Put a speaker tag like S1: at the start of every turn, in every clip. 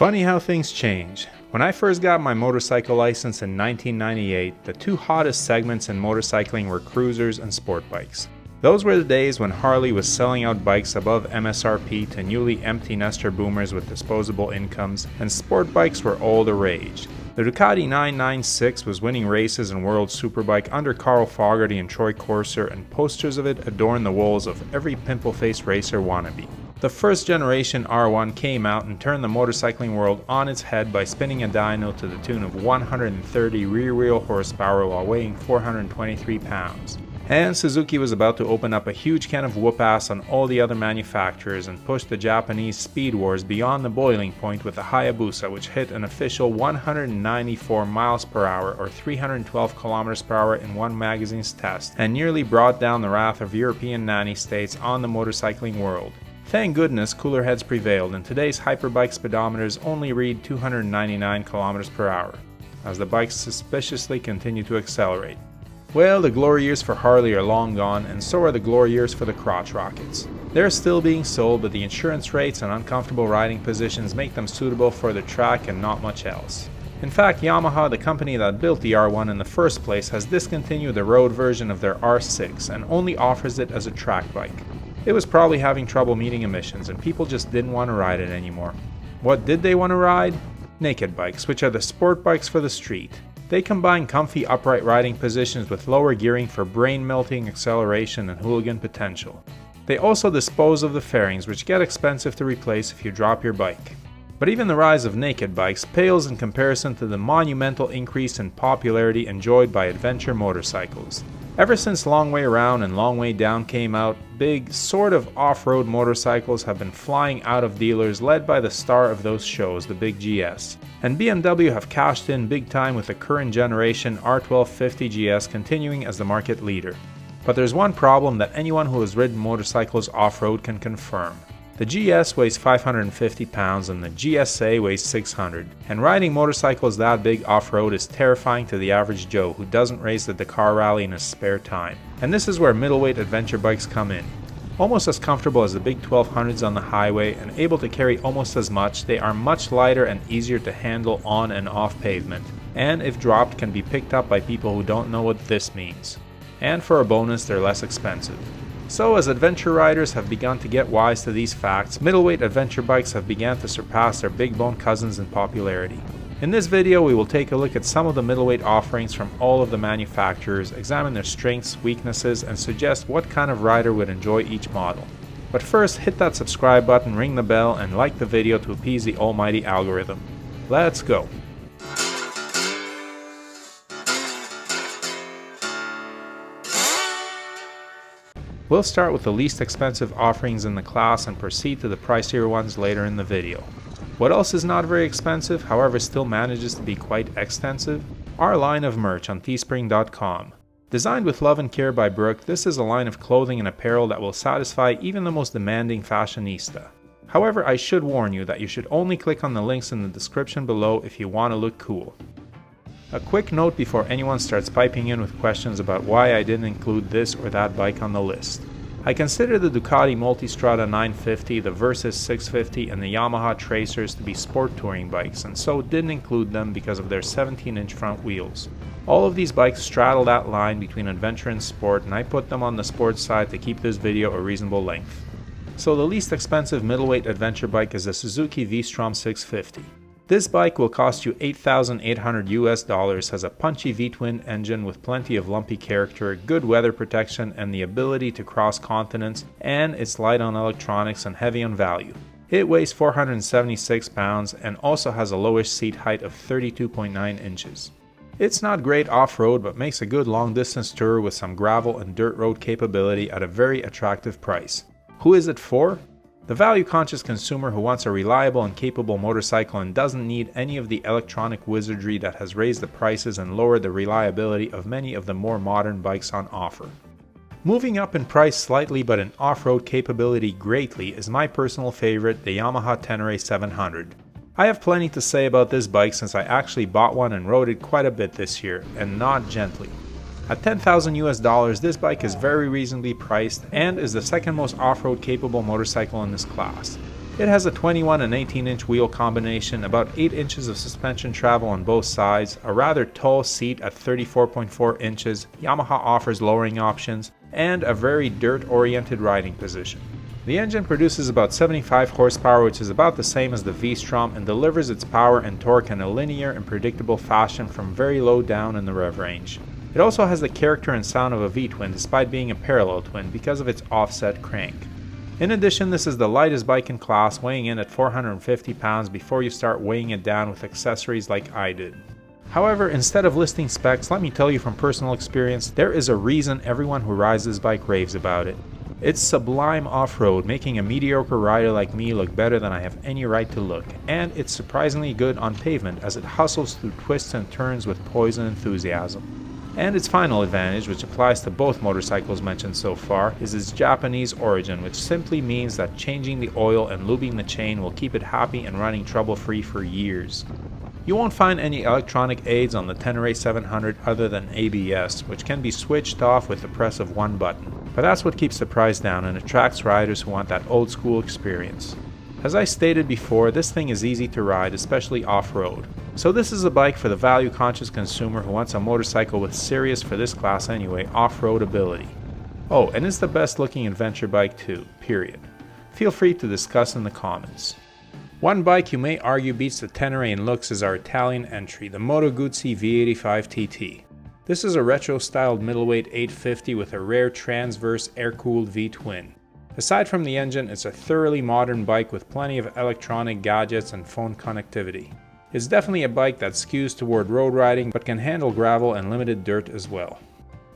S1: Funny how things change. When I first got my motorcycle license in 1998, the two hottest segments in motorcycling were cruisers and sport bikes. Those were the days when Harley was selling out bikes above MSRP to newly empty nester boomers with disposable incomes, and sport bikes were all the rage. The Ducati 996 was winning races in World Superbike under Carl Fogarty and Troy Corser, and posters of it adorned the walls of every pimple-faced racer wannabe. The first generation R1 came out and turned the motorcycling world on its head by spinning a dyno to the tune of 130 rear-wheel horsepower while weighing 423 pounds. And Suzuki was about to open up a huge can of whoop-ass on all the other manufacturers and push the Japanese speed wars beyond the boiling point with the Hayabusa, which hit an official 194 miles per hour or 312 kilometers per hour in one magazine's test, and nearly brought down the wrath of European nanny states on the motorcycling world. Thank goodness cooler heads prevailed, and today's hyperbike speedometers only read 299 kilometers per hour, as the bikes suspiciously continue to accelerate. Well, the glory years for Harley are long gone, and so are the glory years for the crotch rockets. They're still being sold, but the insurance rates and uncomfortable riding positions make them suitable for the track and not much else. In fact, Yamaha, the company that built the R1 in the first place, has discontinued the road version of their R6 and only offers it as a track bike. It was probably having trouble meeting emissions, and people just didn't want to ride it anymore. What did they want to ride? Naked bikes, which are the sport bikes for the street. They combine comfy upright riding positions with lower gearing for brain-melting acceleration and hooligan potential. They also dispose of the fairings, which get expensive to replace if you drop your bike. But even the rise of naked bikes pales in comparison to the monumental increase in popularity enjoyed by adventure motorcycles. Ever since Long Way Around and Long Way Down came out, big, sort of off-road motorcycles have been flying out of dealers led by the star of those shows, the Big GS. And BMW have cashed in big time with the current generation R1250 GS continuing as the market leader. But there's one problem that anyone who has ridden motorcycles off-road can confirm. The GS weighs 550 pounds and the GSA weighs 600, and riding motorcycles that big off-road is terrifying to the average Joe who doesn't race the Dakar Rally in his spare time. And this is where middleweight adventure bikes come in. Almost as comfortable as the big 1200s on the highway and able to carry almost as much, they are much lighter and easier to handle on and off pavement, and if dropped can be picked up by people who don't know what this means. And for a bonus, they're less expensive. So as adventure riders have begun to get wise to these facts, middleweight adventure bikes have begun to surpass their big bone cousins in popularity. In this video we will take a look at some of the middleweight offerings from all of the manufacturers, examine their strengths, weaknesses, and suggest what kind of rider would enjoy each model. But first, hit that subscribe button, ring the bell, and like the video to appease the almighty algorithm. Let's go! We'll start with the least expensive offerings in the class and proceed to the pricier ones later in the video. What else is not very expensive, however still manages to be quite extensive? Our line of merch on Teespring.com. Designed with love and care by Brooke, this is a line of clothing and apparel that will satisfy even the most demanding fashionista. However, I should warn you that you should only click on the links in the description below if you want to look cool. A quick note before anyone starts piping in with questions about why I didn't include this or that bike on the list. I consider the Ducati Multistrada 950, the Versys 650, and the Yamaha Tracers to be sport touring bikes, and so didn't include them because of their 17-inch front wheels. All of these bikes straddle that line between adventure and sport, and I put them on the sports side to keep this video a reasonable length. So the least expensive middleweight adventure bike is the Suzuki V-Strom 650. This bike will cost you $8,800 US, has a punchy V-twin engine with plenty of lumpy character, good weather protection, and the ability to cross continents, and it's light on electronics and heavy on value. It weighs 476 pounds and also has a lowish seat height of 32.9 inches. It's not great off-road, but makes a good long-distance tour with some gravel and dirt road capability at a very attractive price. Who is it for? The value-conscious consumer who wants a reliable and capable motorcycle and doesn't need any of the electronic wizardry that has raised the prices and lowered the reliability of many of the more modern bikes on offer. Moving up in price slightly but in off-road capability greatly is my personal favorite, the Yamaha Tenere 700. I have plenty to say about this bike since I actually bought one and rode it quite a bit this year, and not gently. At $10,000 US, this bike is very reasonably priced and is the second most off-road capable motorcycle in this class. It has a 21 and 18-inch wheel combination, about 8 inches of suspension travel on both sides, a rather tall seat at 34.4 inches, Yamaha offers lowering options, and a very dirt-oriented riding position. The engine produces about 75 horsepower, which is about the same as the V-Strom, and delivers its power and torque in a linear and predictable fashion from very low down in the rev range. It also has the character and sound of a V-twin despite being a parallel twin because of its offset crank. In addition, this is the lightest bike in class, weighing in at 450 pounds before you start weighing it down with accessories like I did. However, instead of listing specs, let me tell you from personal experience, there is a reason everyone who rides this bike raves about it. It's sublime off-road, making a mediocre rider like me look better than I have any right to look, and it's surprisingly good on pavement as it hustles through twists and turns with poise and enthusiasm. And its final advantage, which applies to both motorcycles mentioned so far, is its Japanese origin, which simply means that changing the oil and lubing the chain will keep it happy and running trouble-free for years. You won't find any electronic aids on the Tenere 700 other than ABS, which can be switched off with the press of one button. But that's what keeps the price down and attracts riders who want that old school experience. As I stated before, this thing is easy to ride, especially off-road. So this is a bike for the value-conscious consumer who wants a motorcycle with serious, for this class anyway, off-road ability. Oh, and it's the best looking adventure bike too, period. Feel free to discuss in the comments. One bike you may argue beats the Tenere in looks is our Italian entry, the Moto Guzzi V85 TT. This is a retro-styled middleweight 850 with a rare transverse air-cooled V-twin. Aside from the engine, it's a thoroughly modern bike with plenty of electronic gadgets and phone connectivity. It's definitely a bike that skews toward road riding but can handle gravel and limited dirt as well.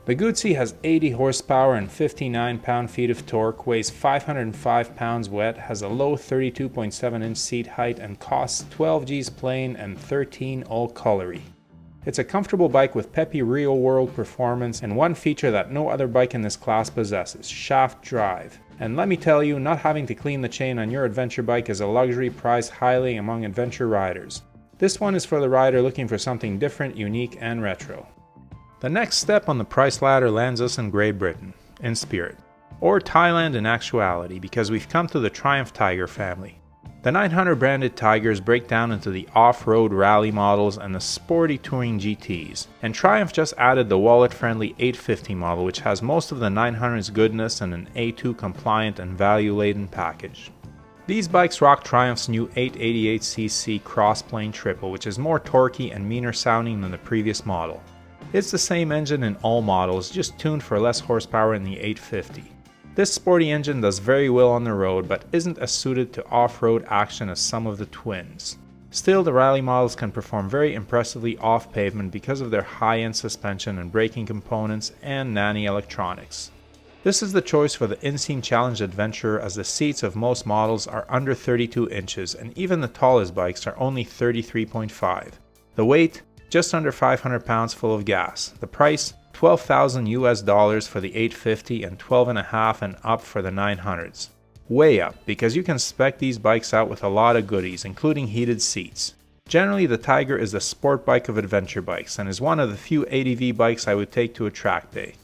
S1: The Guzzi has 80 horsepower and 59 pound-feet of torque, weighs 505 pounds wet, has a low 32.7-inch seat height, and costs 12 G's plain and 13 all-colory. It's a comfortable bike with peppy real-world performance and one feature that no other bike in this class possesses, shaft drive. And let me tell you, not having to clean the chain on your adventure bike is a luxury priced highly among adventure riders. This one is for the rider looking for something different, unique, and retro. The next step on the price ladder lands us in Great Britain, in spirit, or Thailand in actuality, because we've come to the Triumph Tiger family. The 900 branded Tigers break down into the off-road rally models and the sporty touring GTs, and Triumph just added the wallet-friendly 850 model, which has most of the 900's goodness and an A2 compliant and value-laden package. These bikes rock Triumph's new 888cc crossplane triple, which is more torquey and meaner sounding than the previous model. It's the same engine in all models, just tuned for less horsepower in the 850. This sporty engine does very well on the road, but isn't as suited to off-road action as some of the twins. Still, the rally models can perform very impressively off pavement because of their high-end suspension and braking components and nanny electronics. This is the choice for the Inseam Challenge Adventurer, as the seats of most models are under 32 inches and even the tallest bikes are only 33.5. The weight, just under 500 pounds full of gas. The price, $12,000 for the 850 and 12.5 and up for the 900s. Way up, because you can spec these bikes out with a lot of goodies, including heated seats. Generally, the Tiger is the sport bike of adventure bikes and is one of the few ADV bikes I would take to a track day.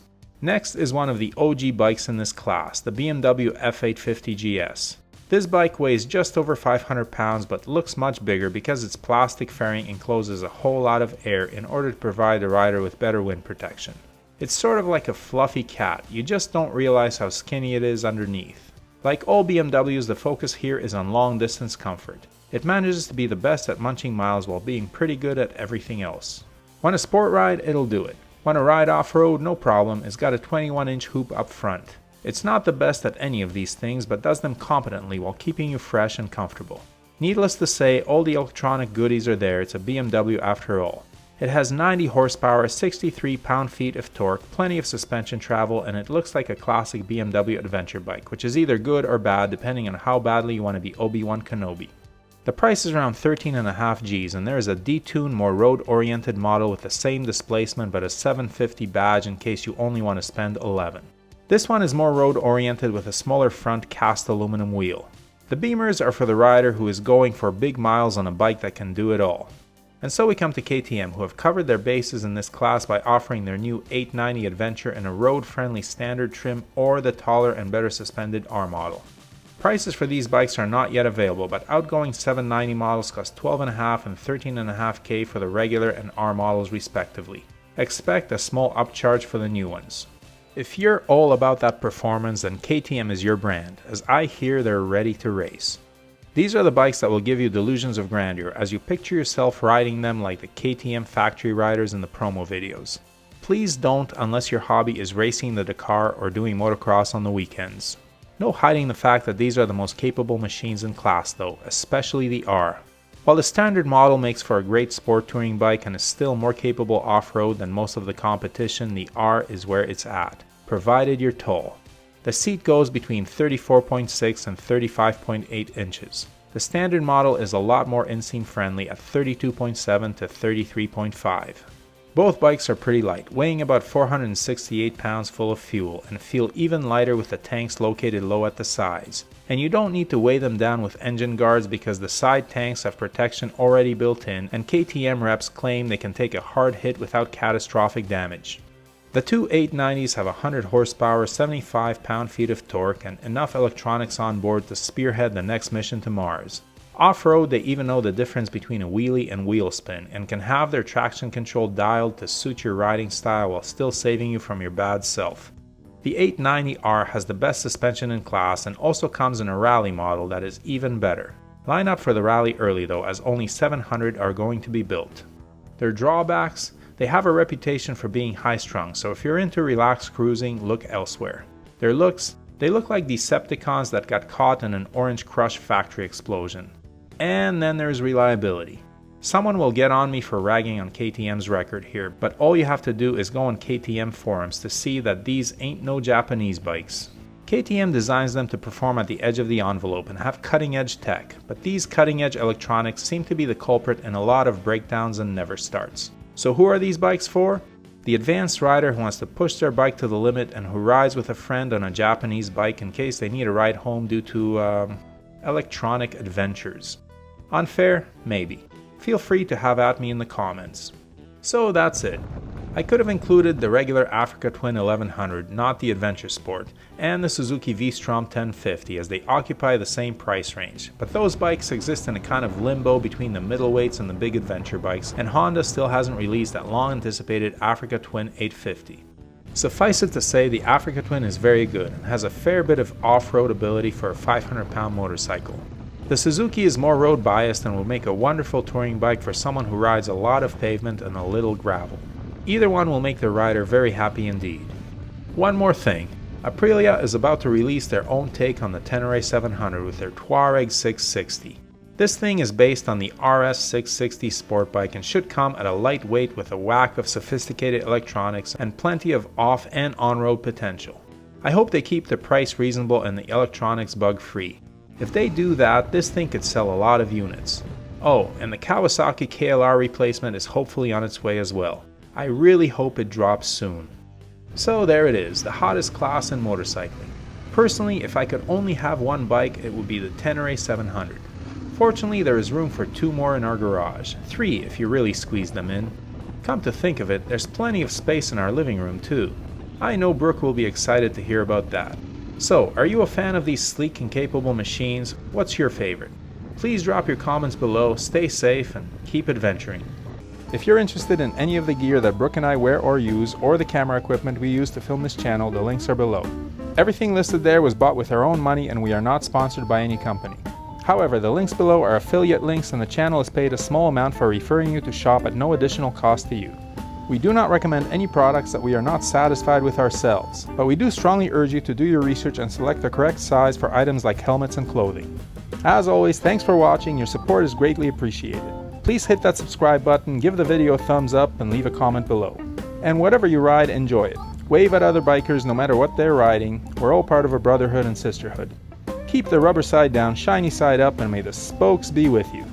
S1: Next is one of the OG bikes in this class, the BMW F850 GS. This bike weighs just over 500 pounds but looks much bigger because its plastic fairing encloses a whole lot of air in order to provide the rider with better wind protection. It's sort of like a fluffy cat, you just don't realize how skinny it is underneath. Like all BMWs, the focus here is on long distance comfort. It manages to be the best at munching miles while being pretty good at everything else. Want a sport ride? It'll do it. Want to ride off-road? No problem, it's got a 21-inch hoop up front. It's not the best at any of these things, but does them competently while keeping you fresh and comfortable. Needless to say, all the electronic goodies are there, it's a BMW after all. It has 90 horsepower, 63 pound-feet of torque, plenty of suspension travel, and it looks like a classic BMW adventure bike, which is either good or bad depending on how badly you want to be Obi-Wan Kenobi. The price is around 13.5 G's, and there is a detuned, more road-oriented model with the same displacement but a 750 badge in case you only want to spend 11. This one is more road-oriented with a smaller front cast aluminum wheel. The Beamers are for the rider who is going for big miles on a bike that can do it all. And so we come to KTM, who have covered their bases in this class by offering their new 890 Adventure in a road-friendly standard trim or the taller and better suspended R model. Prices for these bikes are not yet available, but outgoing 790 models cost $12.5 and $13.5K for the regular and R models respectively. Expect a small upcharge for the new ones. If you're all about that performance, then KTM is your brand, as I hear they're ready to race. These are the bikes that will give you delusions of grandeur as you picture yourself riding them like the KTM factory riders in the promo videos. Please don't unless your hobby is racing the Dakar or doing motocross on the weekends. No hiding the fact that these are the most capable machines in class though, especially the R. While the standard model makes for a great sport touring bike and is still more capable off-road than most of the competition, the R is where it's at, provided you're tall. The seat goes between 34.6 and 35.8 inches. The standard model is a lot more inseam friendly at 32.7 to 33.5. Both bikes are pretty light, weighing about 468 pounds full of fuel, and feel even lighter with the tanks located low at the sides. And you don't need to weigh them down with engine guards because the side tanks have protection already built in, and KTM reps claim they can take a hard hit without catastrophic damage. The two 890s have 100 horsepower, 75 pound-feet of torque, and enough electronics on board to spearhead the next mission to Mars. Off-road, they even know the difference between a wheelie and wheel spin, and can have their traction control dialed to suit your riding style while still saving you from your bad self. The 890R has the best suspension in class and also comes in a rally model that is even better. Line up for the rally early though, as only 700 are going to be built. Their drawbacks? They have a reputation for being high-strung, so if you're into relaxed cruising, look elsewhere. Their looks? They look like Decepticons that got caught in an Orange Crush factory explosion. And then there's reliability. Someone will get on me for ragging on KTM's record here, but all you have to do is go on KTM forums to see that these ain't no Japanese bikes. KTM designs them to perform at the edge of the envelope and have cutting-edge tech, but these cutting-edge electronics seem to be the culprit in a lot of breakdowns and never starts. So who are these bikes for? The advanced rider who wants to push their bike to the limit and who rides with a friend on a Japanese bike in case they need a ride home due to, electronic adventures. Unfair? Maybe. Feel free to have at me in the comments. So that's it. I could have included the regular Africa Twin 1100, not the Adventure Sport, and the Suzuki V-Strom 1050 as they occupy the same price range, but those bikes exist in a kind of limbo between the middleweights and the big adventure bikes, and Honda still hasn't released that long-anticipated Africa Twin 850. Suffice it to say, the Africa Twin is very good and has a fair bit of off-road ability for a 500-pound motorcycle. The Suzuki is more road biased and will make a wonderful touring bike for someone who rides a lot of pavement and a little gravel. Either one will make the rider very happy indeed. One more thing, Aprili is about to release their own take on the Tenere 700 with their Tuareg 660. This thing is based on the RS 660 sport bike and should come at a lightweight with a whack of sophisticated electronics and plenty of off and on-road potential. I hope they keep the price reasonable and the electronics bug-free. If they do that, this thing could sell a lot of units. Oh, and the Kawasaki KLR replacement is hopefully on its way as well. I really hope it drops soon. So there it is, the hottest class in motorcycling. Personally, if I could only have one bike, it would be the Tenere 700. Fortunately, there is room for two more in our garage, 3 if you really squeeze them in. Come to think of it, there's plenty of space in our living room too. I know Brooke will be excited to hear about that. So, are you a fan of these sleek and capable machines? What's your favorite? Please drop your comments below, stay safe, and keep adventuring. If you're interested in any of the gear that Brooke and I wear or use, or the camera equipment we use to film this channel, the links are below. Everything listed there was bought with our own money and we are not sponsored by any company. However, the links below are affiliate links and the channel is paid a small amount for referring you to shop at no additional cost to you. We do not recommend any products that we are not satisfied with ourselves, but we do strongly urge you to do your research and select the correct size for items like helmets and clothing. As always, thanks for watching, your support is greatly appreciated. Please hit that subscribe button, give the video a thumbs up, and leave a comment below. And whatever you ride, enjoy it. Wave at other bikers no matter what they're riding. We're all part of a brotherhood and sisterhood. Keep the rubber side down, shiny side up, and may the spokes be with you.